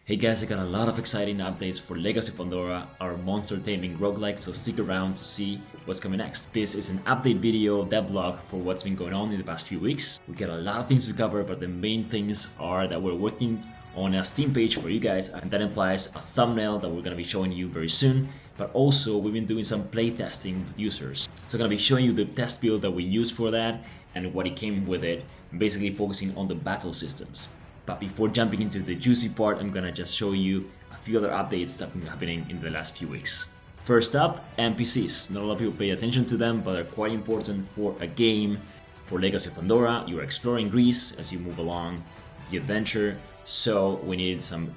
Hey guys, I got a lot of exciting updates for Legacy of Pandora, our monster-taming roguelike, so stick around to see what's coming next. This is an update video, Devlog, for what's been going on in the past few weeks. We got a lot of things to cover, but the main things are that we're working on a Steam page for you guys, and that implies a thumbnail that we're going to be showing you very soon. But also, we've been doing some playtesting with users. So I'm going to be showing you the test build that we used for that and what it came with it, basically focusing on the battle systems. But before jumping into the juicy part, I'm gonna just show you a few other updates that have been happening in the last few weeks. First up, NPCs. Not a lot of people pay attention to them, but they're quite important for a game. For Legacy of Pandora, you're exploring Greece as you move along the adventure, so we need some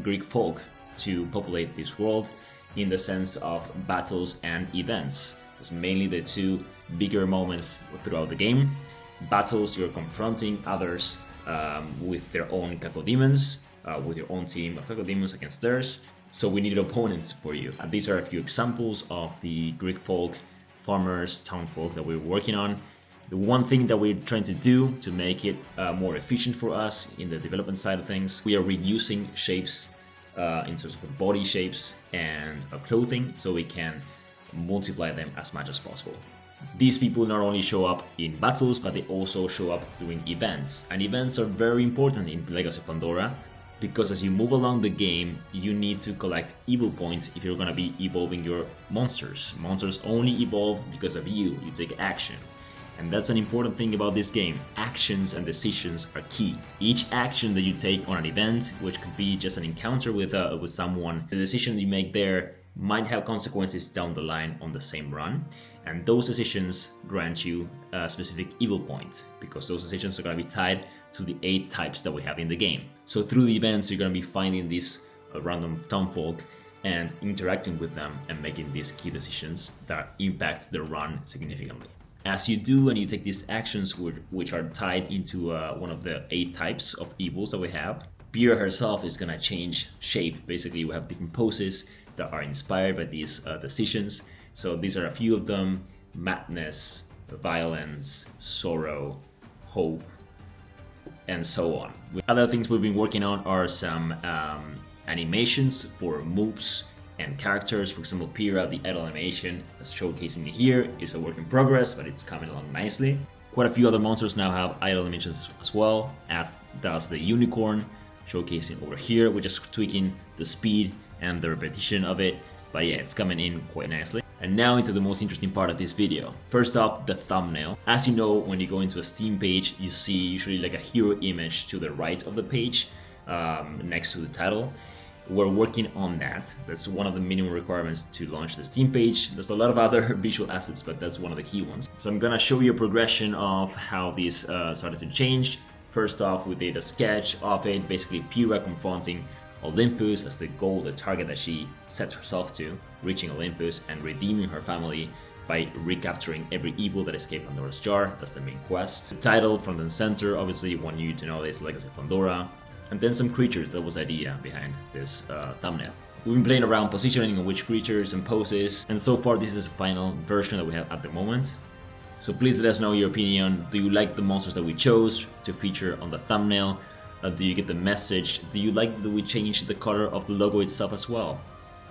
Greek folk to populate this world in the sense of battles and events. It's mainly the two bigger moments throughout the game. Battles, you're confronting others with their own cacodemons, with your own team of cacodemons against theirs. So we needed opponents for you. These are a few examples of the Greek folk, farmers, town folk that we're working on. The one thing that we're trying to do to make it more efficient for us in the development side of things, we are reducing shapes in terms of body shapes and clothing, so we can multiply them as much as possible. These people not only show up in battles, but they also show up during events. And events are very important in Legacy of Pandora, because as you move along the game, you need to collect evil points if you're going to be evolving your monsters. Monsters only evolve because of you. You take action. And that's an important thing about this game. Actions and decisions are key. Each action that you take on an event, which could be just an encounter with someone, the decision you make there might have consequences down the line on the same run, and those decisions grant you a specific evil point, because those decisions are going to be tied to the 8 types that we have in the game. So through the events, you're going to be finding these random townfolk and interacting with them and making these key decisions that impact the run significantly. As you do, and you take these actions which are tied into one of the 8 types of evils that we have, Pyrrha herself is going to change shape. Basically, we have different poses that are inspired by these decisions. So these are a few of them: madness, violence, sorrow, hope, and so on. Other things we've been working on are some animations for moves and characters. For example, Pyrrha, the idle animation, as showcasing here, is a work in progress, but it's coming along nicely. Quite a few other monsters now have idle animations as well, as does the unicorn, showcasing over here. We're just tweaking the speed and the repetition of it, but yeah, it's coming in quite nicely. And now into the most interesting part of this video. First off, the thumbnail. As you know, when you go into a Steam page, you see usually like a hero image to the right of the page, next to the title. We're working on that. That's one of the minimum requirements to launch the Steam page. There's a lot of other visual assets, but that's one of the key ones. So I'm gonna show you a progression of how these started to change. First off, we did a sketch of it, basically Pyrrha confronting Olympus as the goal, the target that she set herself to, reaching Olympus and redeeming her family by recapturing every evil that escaped Pandora's jar. That's the main quest. The title from the center, obviously want you to know this Legacy of Pandora. And then some creatures. That was the idea behind this thumbnail. We've been playing around positioning on which creatures and poses, and so far this is the final version that we have at the moment. So please let us know your opinion. Do you like the monsters that we chose to feature on the thumbnail? Do you get the message? Do you like that we changed the color of the logo itself as well?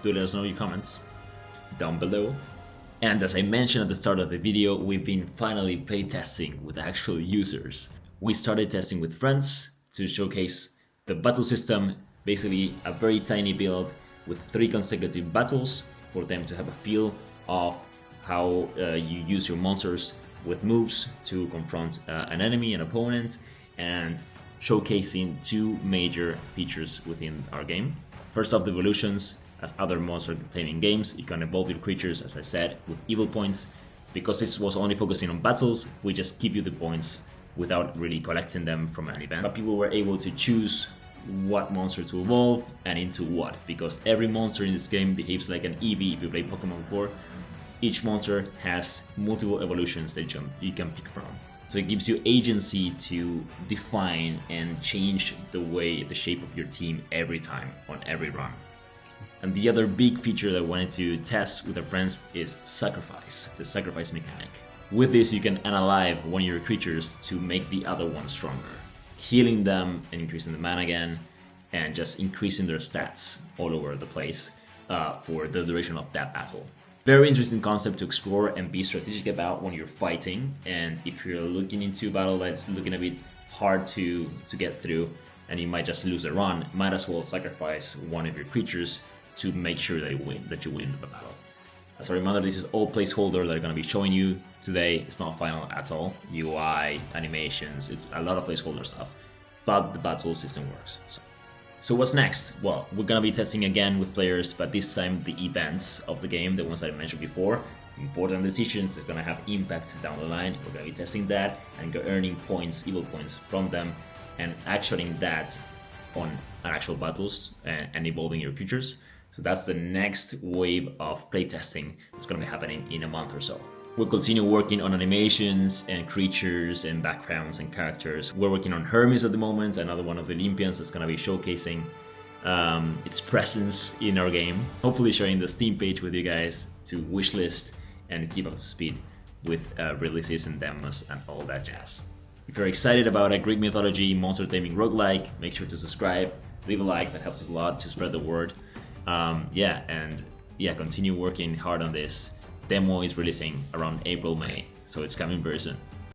Do let us know your comments down below. And as I mentioned at the start of the video, we've been finally playtesting with actual users. We started testing with friends to showcase the battle system, basically a very tiny build with 3 consecutive battles for them to have a feel of how you use your monsters with moves to confront an enemy, an opponent, and showcasing 2 major features within our game. First off, the evolutions. As other monster-taming games, you can evolve your creatures, as I said, with evil points. Because this was only focusing on battles, we just give you the points without really collecting them from an event. But people were able to choose what monster to evolve and into what, because every monster in this game behaves like an Eevee if you play Pokemon before. Each monster has multiple evolutions that you can pick from. So it gives you agency to define and change the shape of your team every time, on every run. And the other big feature that I wanted to test with our friends is sacrifice, the sacrifice mechanic. With this, you can unalive one of your creatures to make the other one stronger, healing them and increasing the mana again, and just increasing their stats all over the place for the duration of that battle. Very interesting concept to explore and be strategic about when you're fighting, and if you're looking into a battle that's looking a bit hard to get through and you might just lose a run, might as well sacrifice one of your creatures to make sure that you win the battle. As a reminder, this is all placeholder that I'm going to be showing you today. It's not final at all. UI, animations, it's a lot of placeholder stuff, but the battle system works. So what's next? Well, we're going to be testing again with players, but this time the events of the game, the ones I mentioned before, important decisions that are going to have impact down the line. We're going to be testing that and earning points, evil points from them, and actioning that on actual battles and evolving your creatures. So that's the next wave of playtesting that's going to be happening in a month or so. We'll continue working on animations and creatures and backgrounds and characters. We're working on Hermes at the moment, another one of the Olympians that's going to be showcasing its presence in our game. Hopefully sharing the Steam page with you guys to wishlist and keep up to speed with releases and demos and all that jazz. If you're excited about a Greek mythology, monster-taming roguelike, make sure to subscribe, leave a like, that helps us a lot to spread the word. Continue working hard on this. Demo is releasing around April, May, so it's coming very soon.